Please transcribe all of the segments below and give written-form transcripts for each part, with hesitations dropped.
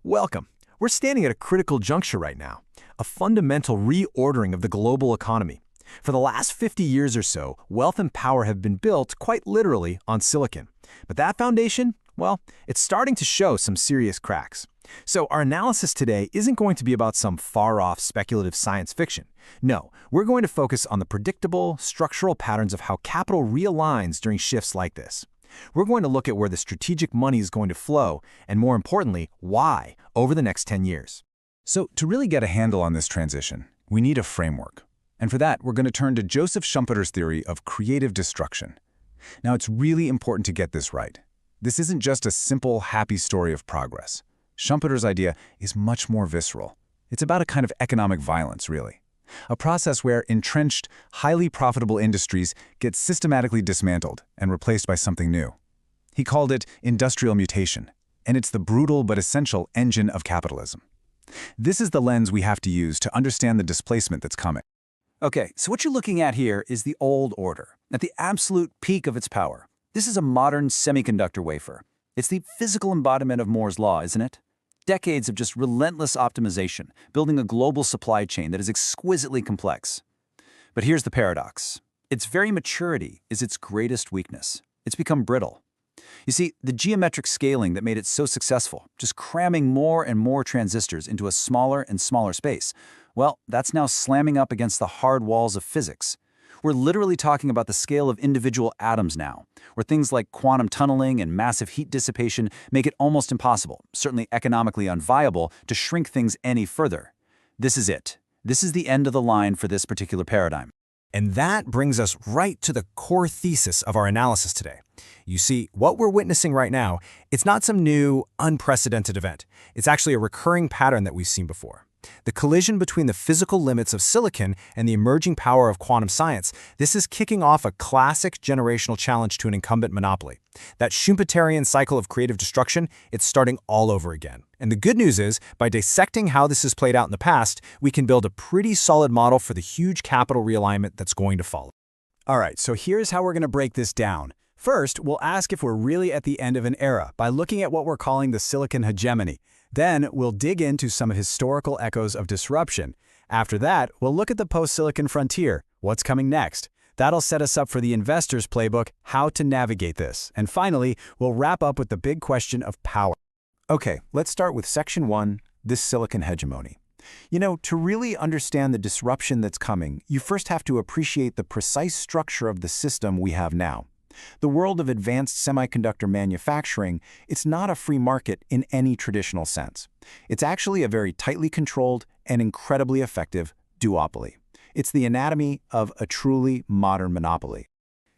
Welcome. We're standing at a critical juncture right now, a fundamental reordering of the global economy. For the last 50 years or so, wealth and power have been built, quite literally, on silicon. But that foundation, well, it's starting to show some serious cracks. So our analysis today isn't going to be about some far-off speculative science fiction. No, we're going to focus on the predictable, structural patterns of how capital realigns during shifts like this. We're going to look at where the strategic money is going to flow, and more importantly, why, over the next 10 years. So to really get a handle on this transition, we need a framework. And for that, we're going to turn to Joseph Schumpeter's theory of creative destruction. Now, it's really important to get this right. This isn't just a simple, happy story of progress. Schumpeter's idea is much more visceral. It's about a kind of economic violence, really. A process where entrenched, highly profitable industries get systematically dismantled and replaced by something new. He called it industrial mutation, and it's the brutal but essential engine of capitalism. This is the lens we have to use to understand the displacement that's coming. Okay, so what you're looking at here is the old order, at the absolute peak of its power. This is a modern semiconductor wafer. It's the physical embodiment of Moore's law, isn't it? Decades of just relentless optimization, building a global supply chain that is exquisitely complex. But here's the paradox. Its very maturity is its greatest weakness. It's become brittle. You see, the geometric scaling that made it so successful, just cramming more and more transistors into a smaller and smaller space, well, that's now slamming up against the hard walls of physics. We're literally talking about the scale of individual atoms now, where things like quantum tunneling and massive heat dissipation make it almost impossible, certainly economically unviable, to shrink things any further. This is it. This is the end of the line for this particular paradigm. And that brings us right to the core thesis of our analysis today. You see, what we're witnessing right now, it's not some new, unprecedented event. It's actually a recurring pattern that we've seen before. The collision between the physical limits of silicon and the emerging power of quantum science, this is kicking off a classic generational challenge to an incumbent monopoly. That Schumpeterian cycle of creative destruction, it's starting all over again. And the good news is, by dissecting how this has played out in the past, we can build a pretty solid model for the huge capital realignment that's going to follow. All right, so here's how we're going to break this down. First, we'll ask if we're really at the end of an era by looking at what we're calling the silicon hegemony. Then, we'll dig into some historical echoes of disruption. After that, we'll look at the post-silicon frontier, what's coming next. That'll set us up for the investor's playbook, how to navigate this. And finally, we'll wrap up with the big question of power. Okay, let's start with Section 1, this silicon hegemony. You know, to really understand the disruption that's coming, you first have to appreciate the precise structure of the system we have now. The world of advanced semiconductor manufacturing, it's not a free market in any traditional sense. It's actually a very tightly controlled and incredibly effective duopoly. It's the anatomy of a truly modern monopoly.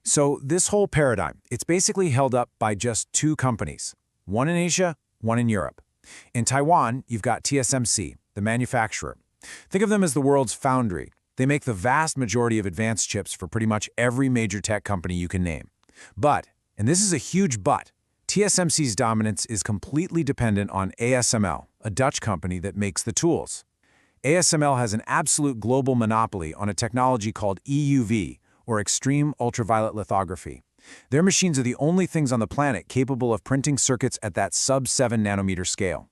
So this whole paradigm, it's basically held up by just two companies, one in Asia, one in Europe. In Taiwan, you've got TSMC, the manufacturer. Think of them as the world's foundry. They make the vast majority of advanced chips for pretty much every major tech company you can name. But, and this is a huge but, TSMC's dominance is completely dependent on ASML, a Dutch company that makes the tools. ASML has an absolute global monopoly on a technology called EUV, or extreme ultraviolet lithography. Their machines are the only things on the planet capable of printing circuits at that sub-7 nanometer scale.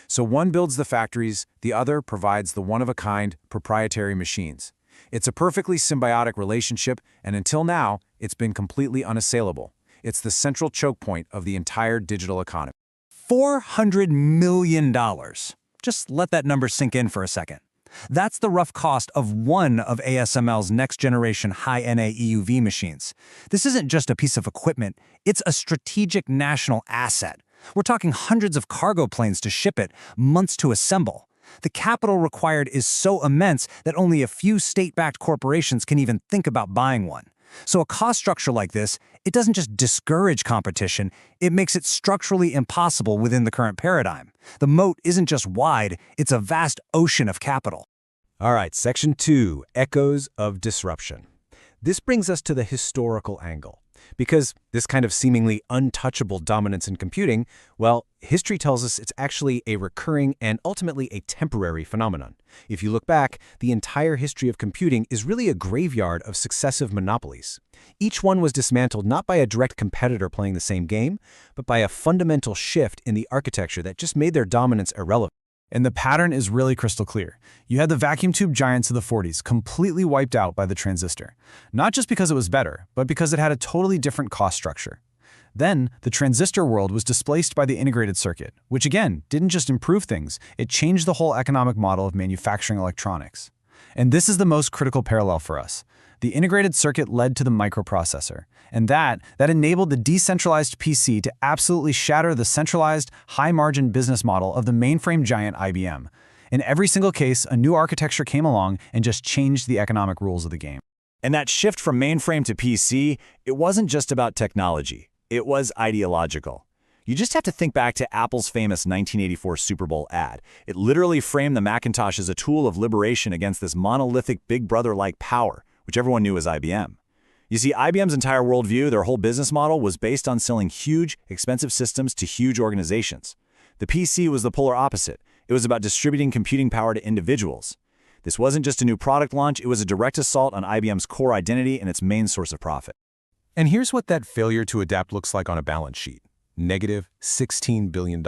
So one builds the factories, the other provides the one-of-a-kind proprietary machines. It's a perfectly symbiotic relationship, and until now, it's been completely unassailable. It's the central choke point of the entire digital economy. $400 million. Just let that number sink in for a second. That's the rough cost of one of ASML's next-generation high-NA EUV machines. This isn't just a piece of equipment, it's a strategic national asset. We're talking hundreds of cargo planes to ship it, months to assemble. The capital required is so immense that only a few state-backed corporations can even think about buying one. So a cost structure like this, it doesn't just discourage competition, it makes it structurally impossible within the current paradigm. The moat isn't just wide, it's a vast ocean of capital. All right, Section 2, Echoes of Disruption. This brings us to the historical angle. Because this kind of seemingly untouchable dominance in computing, well, history tells us it's actually a recurring and ultimately a temporary phenomenon. If you look back, the entire history of computing is really a graveyard of successive monopolies. Each one was dismantled not by a direct competitor playing the same game, but by a fundamental shift in the architecture that just made their dominance irrelevant. And the pattern is really crystal clear. You had the vacuum tube giants of the 40s completely wiped out by the transistor. Not just because it was better, but because it had a totally different cost structure. Then, the transistor world was displaced by the integrated circuit, which again, didn't just improve things, it changed the whole economic model of manufacturing electronics. And this is the most critical parallel for us. The integrated circuit led to the microprocessor, and that enabled the decentralized PC to absolutely shatter the centralized, high-margin business model of the mainframe giant IBM. In every single case, a new architecture came along and just changed the economic rules of the game. And that shift from mainframe to PC, it wasn't just about technology. It was ideological. You just have to think back to Apple's famous 1984 Super Bowl ad. It literally framed the Macintosh as a tool of liberation against this monolithic Big Brother-like power, which everyone knew was IBM. You see, IBM's entire worldview, their whole business model, was based on selling huge, expensive systems to huge organizations. The PC was the polar opposite. It was about distributing computing power to individuals. This wasn't just a new product launch, it was a direct assault on IBM's core identity and its main source of profit. And here's what that failure to adapt looks like on a balance sheet. Negative $16 billion.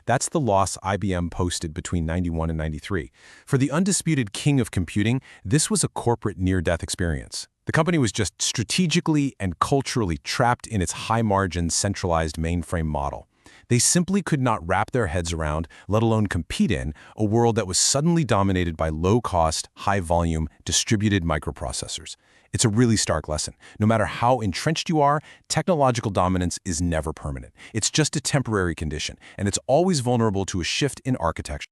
That's the loss IBM posted between 91 and 93. For the undisputed king of computing, this was a corporate near-death experience. The company was just strategically and culturally trapped in its high-margin, centralized mainframe model. They simply could not wrap their heads around, let alone compete in, a world that was suddenly dominated by low-cost, high-volume, distributed microprocessors. It's a really stark lesson. No matter how entrenched you are, technological dominance is never permanent. It's just a temporary condition, and it's always vulnerable to a shift in architecture.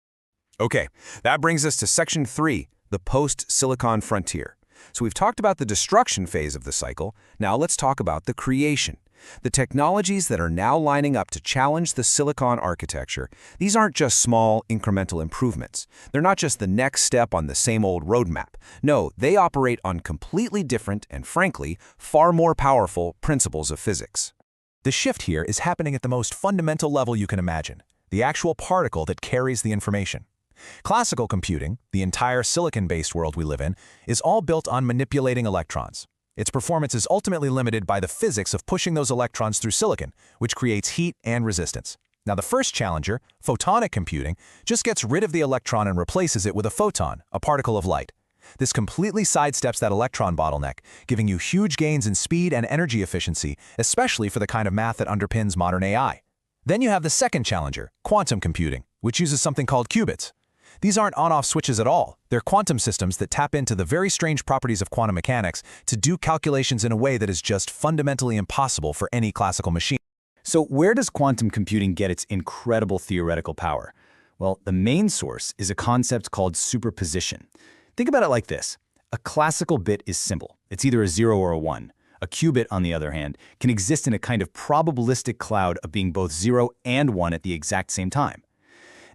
Okay, that brings us to Section 3, the post-silicon frontier. So we've talked about the destruction phase of the cycle. Now let's talk about the creation. The technologies that are now lining up to challenge the silicon architecture, these aren't just small, incremental improvements. They're not just the next step on the same old roadmap. No, they operate on completely different and, frankly, far more powerful principles of physics. The shift here is happening at the most fundamental level you can imagine, the actual particle that carries the information. Classical computing, the entire silicon-based world we live in, is all built on manipulating electrons. Its performance is ultimately limited by the physics of pushing those electrons through silicon, which creates heat and resistance. Now the first challenger, photonic computing, just gets rid of the electron and replaces it with a photon, a particle of light. This completely sidesteps that electron bottleneck, giving you huge gains in speed and energy efficiency, especially for the kind of math that underpins modern AI. Then you have the second challenger, quantum computing, which uses something called qubits. These aren't on-off switches at all. They're quantum systems that tap into the very strange properties of quantum mechanics to do calculations in a way that is just fundamentally impossible for any classical machine. So where does quantum computing get its incredible theoretical power? Well, the main source is a concept called superposition. Think about it like this. A classical bit is simple. It's either a 0 or a 1. A qubit, on the other hand, can exist in a kind of probabilistic cloud of being both 0 and 1 at the exact same time.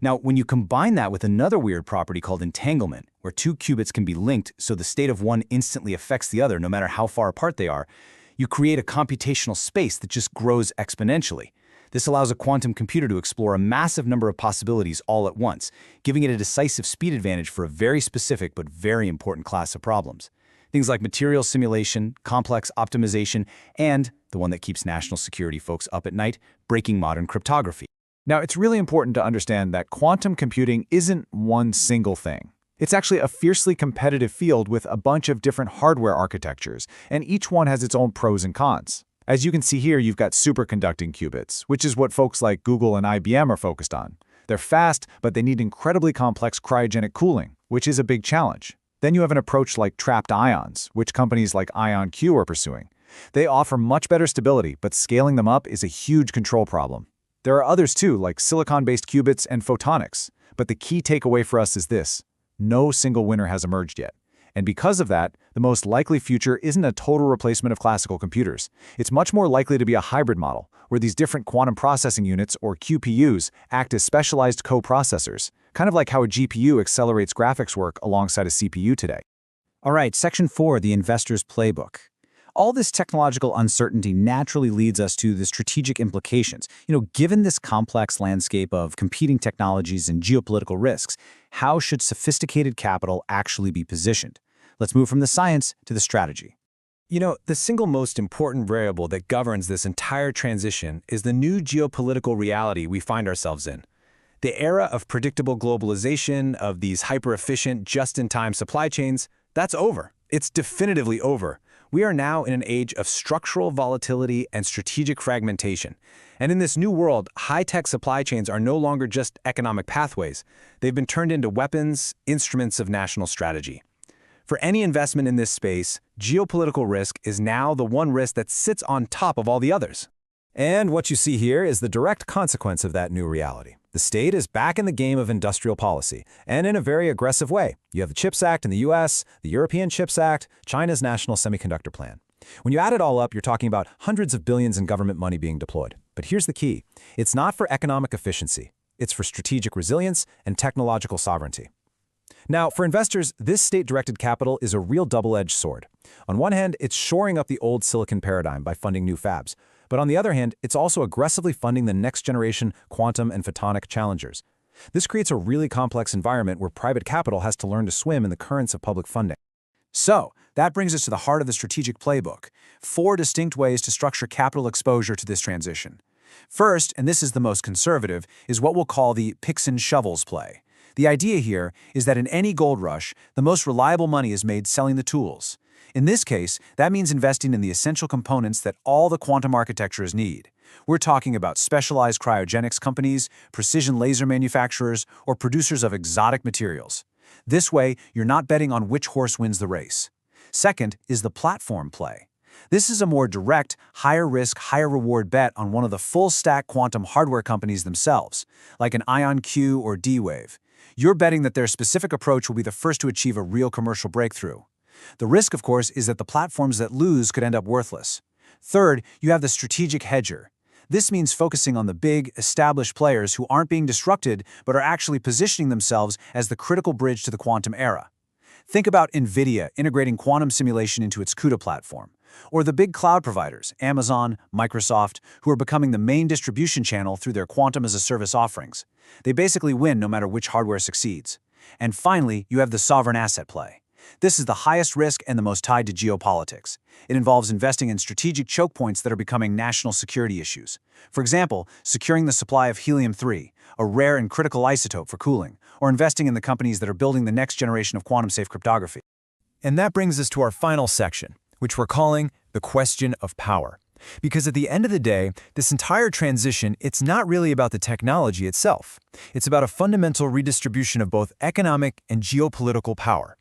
Now, when you combine that with another weird property called entanglement, where two qubits can be linked so the state of one instantly affects the other no matter how far apart they are, you create a computational space that just grows exponentially. This allows a quantum computer to explore a massive number of possibilities all at once, giving it a decisive speed advantage for a very specific but very important class of problems. Things like material simulation, complex optimization, and, the one that keeps national security folks up at night, breaking modern cryptography. Now, it's really important to understand that quantum computing isn't one single thing. It's actually a fiercely competitive field with a bunch of different hardware architectures, and each one has its own pros and cons. As you can see here, you've got superconducting qubits, which is what folks like Google and IBM are focused on. They're fast, but they need incredibly complex cryogenic cooling, which is a big challenge. Then you have an approach like trapped ions, which companies like IonQ are pursuing. They offer much better stability, but scaling them up is a huge control problem. There are others too, like silicon-based qubits and photonics. But the key takeaway for us is this: no single winner has emerged yet. And because of that, the most likely future isn't a total replacement of classical computers. It's much more likely to be a hybrid model, where these different quantum processing units, or QPUs, act as specialized co-processors, kind of like how a GPU accelerates graphics work alongside a CPU today. All right, Section 4, the investor's playbook. All this technological uncertainty naturally leads us to the strategic implications. Given this complex landscape of competing technologies and geopolitical risks, how should sophisticated capital actually be positioned? Let's move from the science to the strategy. The single most important variable that governs this entire transition is the new geopolitical reality we find ourselves in. The era of predictable globalization, of these hyper-efficient, just-in-time supply chains, that's over. It's definitively over. We are now in an age of structural volatility and strategic fragmentation. And in this new world, high-tech supply chains are no longer just economic pathways. They've been turned into weapons, instruments of national strategy. For any investment in this space, geopolitical risk is now the one risk that sits on top of all the others. And what you see here is the direct consequence of that new reality. The state is back in the game of industrial policy, and in a very aggressive way. You have the CHIPS Act in the US, the European CHIPS Act, China's National Semiconductor Plan. When you add it all up, you're talking about hundreds of billions in government money being deployed. But here's the key. It's not for economic efficiency. It's for strategic resilience and technological sovereignty. Now, for investors, this state-directed capital is a real double-edged sword. On one hand, it's shoring up the old silicon paradigm by funding new fabs. But on the other hand, it's also aggressively funding the next-generation quantum and photonic challengers. This creates a really complex environment where private capital has to learn to swim in the currents of public funding. So, that brings us to the heart of the strategic playbook: 4 distinct ways to structure capital exposure to this transition. First, and this is the most conservative, is what we'll call the picks and shovels play. The idea here is that in any gold rush, the most reliable money is made selling the tools. In this case, that means investing in the essential components that all the quantum architectures need. We're talking about specialized cryogenics companies, precision laser manufacturers, or producers of exotic materials. This way, you're not betting on which horse wins the race. Second is the platform play. This is a more direct, higher-risk, higher-reward bet on one of the full-stack quantum hardware companies themselves, like an IonQ or D-Wave. You're betting that their specific approach will be the first to achieve a real commercial breakthrough. The risk, of course, is that the platforms that lose could end up worthless. Third, you have the strategic hedger. This means focusing on the big, established players who aren't being disrupted but are actually positioning themselves as the critical bridge to the quantum era. Think about NVIDIA integrating quantum simulation into its CUDA platform, or the big cloud providers, Amazon, Microsoft, who are becoming the main distribution channel through their quantum-as-a-service offerings. They basically win no matter which hardware succeeds. And finally, you have the sovereign asset play. This is the highest risk and the most tied to geopolitics. It involves investing in strategic choke points that are becoming national security issues. For example, securing the supply of helium-3, a rare and critical isotope for cooling, or investing in the companies that are building the next generation of quantum-safe cryptography. And that brings us to our final section, which we're calling the question of power. Because at the end of the day, this entire transition, it's not really about the technology itself. It's about a fundamental redistribution of both economic and geopolitical power.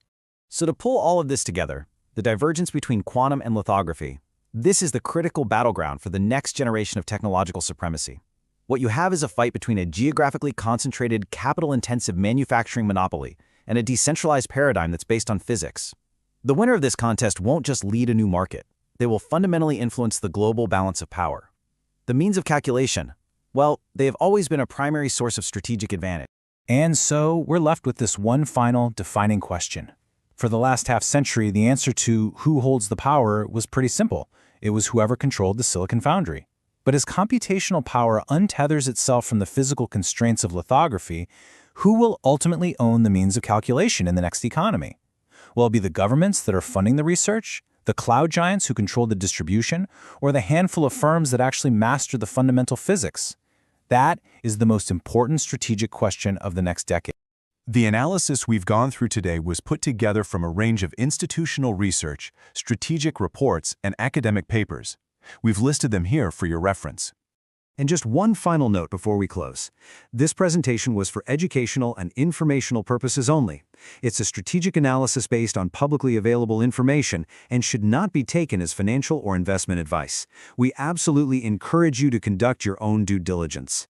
So to pull all of this together, the divergence between quantum and lithography, this is the critical battleground for the next generation of technological supremacy. What you have is a fight between a geographically concentrated, capital-intensive manufacturing monopoly and a decentralized paradigm that's based on physics. The winner of this contest won't just lead a new market. They will fundamentally influence the global balance of power. The means of calculation, well, they have always been a primary source of strategic advantage. And so we're left with this one final defining question. For the last half-century, the answer to who holds the power was pretty simple. It was whoever controlled the silicon foundry. But as computational power untethers itself from the physical constraints of lithography, who will ultimately own the means of calculation in the next economy? Will it be the governments that are funding the research, the cloud giants who control the distribution, or the handful of firms that actually master the fundamental physics? That is the most important strategic question of the next decade. The analysis we've gone through today was put together from a range of institutional research, strategic reports, and academic papers. We've listed them here for your reference. And just one final note before we close. This presentation was for educational and informational purposes only. It's a strategic analysis based on publicly available information and should not be taken as financial or investment advice. We absolutely encourage you to conduct your own due diligence.